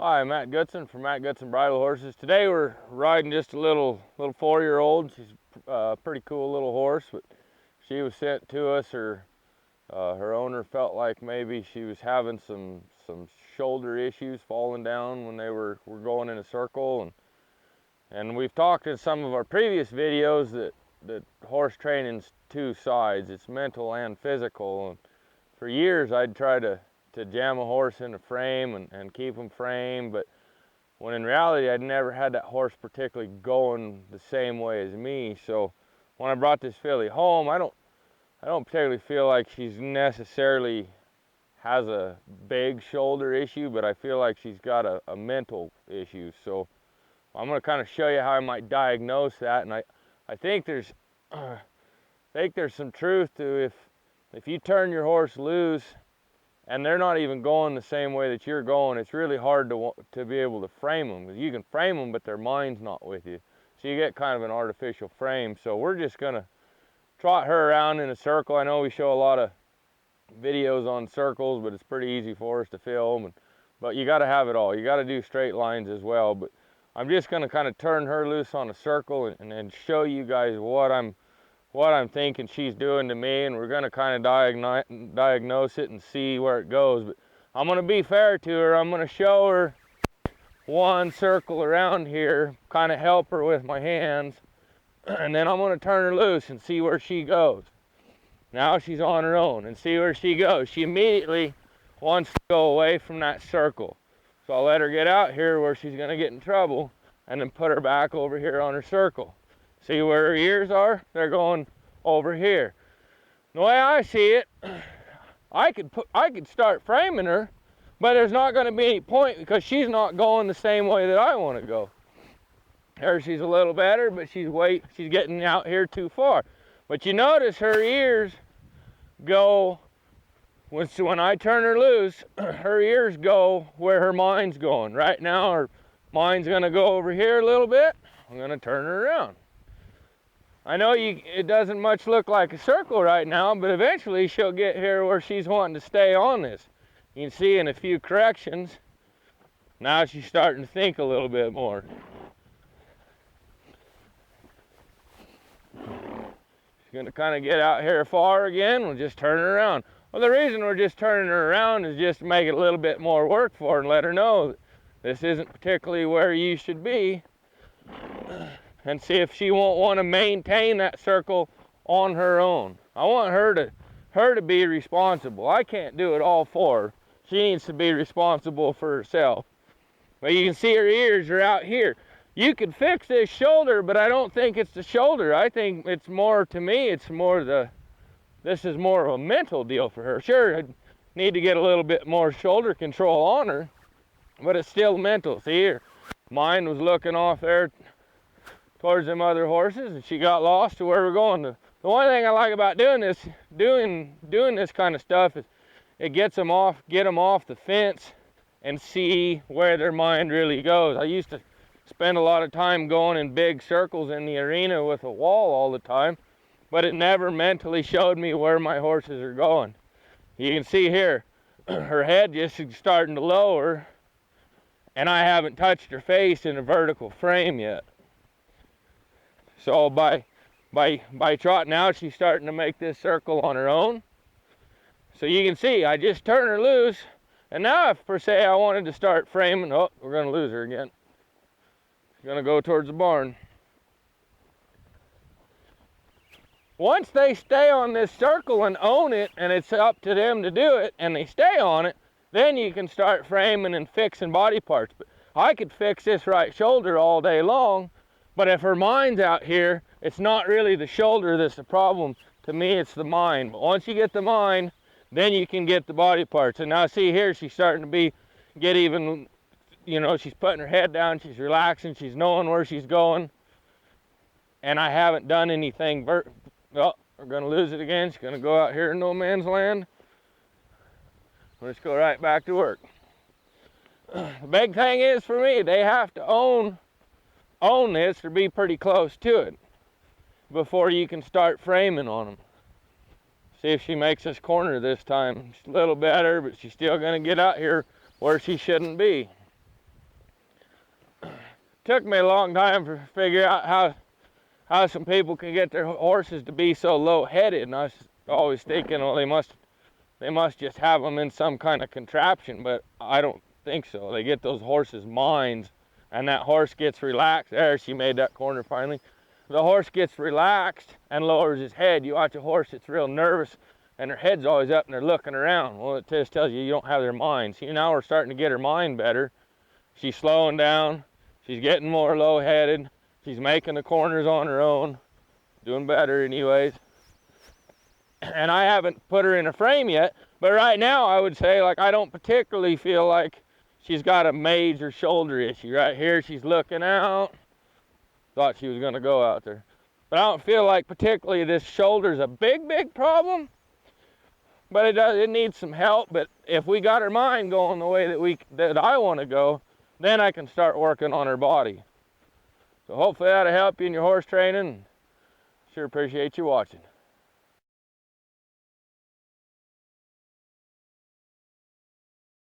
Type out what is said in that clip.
Hi, Matt Goodson from Matt Goodson Bridle Horses. Today we're riding just a little 4-year-old. She's a pretty cool little horse, but she was sent to us. Her owner felt like maybe she was having some shoulder issues, falling down when they were going in a circle, and we've talked in some of our previous videos that horse training's two sides. It's mental and physical. And for years I'd try to jam a horse in a frame and keep them framed, but when in reality I'd never had that horse particularly going the same way as me. So when I brought this filly home, I don't particularly feel like she's necessarily has a big shoulder issue, but I feel like she's got a mental issue. So I'm going to kind of show you how I might diagnose that, and I think there's some truth to if you turn your horse loose and they're not even going the same way that you're going, it's really hard to be able to frame them. Because you can frame them, but their mind's not with you. So you get kind of an artificial frame. So we're just gonna trot her around in a circle. I know we show a lot of videos on circles, but it's pretty easy for us to film. But you gotta have it all. You gotta do straight lines as well. But I'm just gonna kind of turn her loose on a circle and show you guys what I'm thinking she's doing to me, and we're going to kind of diagnose it and see where it goes. But I'm going to be fair to her. I'm going to show her one circle around here, kind of help her with my hands, and then I'm going to turn her loose and see where she goes. Now she's on her own, and see where she goes. She immediately wants to go away from that circle. So I'll let her get out here where she's going to get in trouble, and then put her back over here on her circle. See where her ears are? They're going over here. The way I see it, I could start framing her, but there's not going to be any point because she's not going the same way that I want to go. There she's a little better, but she's getting out here too far. But you notice her ears go, when I turn her loose, her ears go where her mind's going. Right now her mind's going to go over here a little bit. I'm going to turn her around. I know it doesn't much look like a circle right now, but eventually she'll get here where she's wanting to stay on this. You can see in a few corrections, now she's starting to think a little bit more. She's going to kind of get out here far again. We'll just turn her around. Well, the reason we're just turning her around is just to make it a little bit more work for her and let her know that this isn't particularly where you should be. And see if she won't want to maintain that circle on her own. I want her to be responsible. I can't do it all for her. She needs to be responsible for herself. But you can see her ears are out here. You could fix this shoulder, but I don't think it's the shoulder. I think it's more, to me, this is more of a mental deal for her. Sure, I need to get a little bit more shoulder control on her, but it's still mental. See here, mine was looking off there towards them other horses, and she got lost to where we're going. The one thing I like about doing this kind of stuff is it get them off the fence and see where their mind really goes. I used to spend a lot of time going in big circles in the arena with a wall all the time, but it never mentally showed me where my horses are going. You can see here, her head just is starting to lower, and I haven't touched her face in a vertical frame yet. So by trotting out, she's starting to make this circle on her own. So you can see, I just turned her loose, and now if per se I wanted to start framing, oh, we're going to lose her again. She's going to go towards the barn. Once they stay on this circle and own it, and it's up to them to do it, and they stay on it, then you can start framing and fixing body parts. But I could fix this right shoulder all day long, but if her mind's out here, it's not really the shoulder that's the problem. To me, it's the mind. But once you get the mind, then you can get the body parts. And now see here, she's starting to get even, she's putting her head down, she's relaxing, she's knowing where she's going. And I haven't done anything. We're going to lose it again. She's going to go out here in no man's land. Let's go right back to work. The big thing is for me, they have to own this or be pretty close to it before you can start framing on them. See if she makes this corner this time. She's a little better, but she's still going to get out here where she shouldn't be. took me a long time to figure out how some people can get their horses to be so low-headed, and I was always thinking, well, they must just have them in some kind of contraption, but I don't think so. They get those horses' minds, and that horse gets relaxed. There, she made that corner finally. The horse gets relaxed and lowers his head. You watch a horse that's real nervous, and their head's always up and they're looking around. Well, it just tells you don't have their mind. See, now we're starting to get her mind better. She's slowing down. She's getting more low-headed. She's making the corners on her own. Doing better anyways. And I haven't put her in a frame yet, but right now I would say, like, I don't particularly feel like she's got a major shoulder issue. Right here, she's looking out. Thought she was going to go out there. But I don't feel like particularly this shoulder's a big problem. But it needs some help. But if we got her mind going the way that I want to go, then I can start working on her body. So hopefully that'll help you in your horse training. Sure appreciate you watching.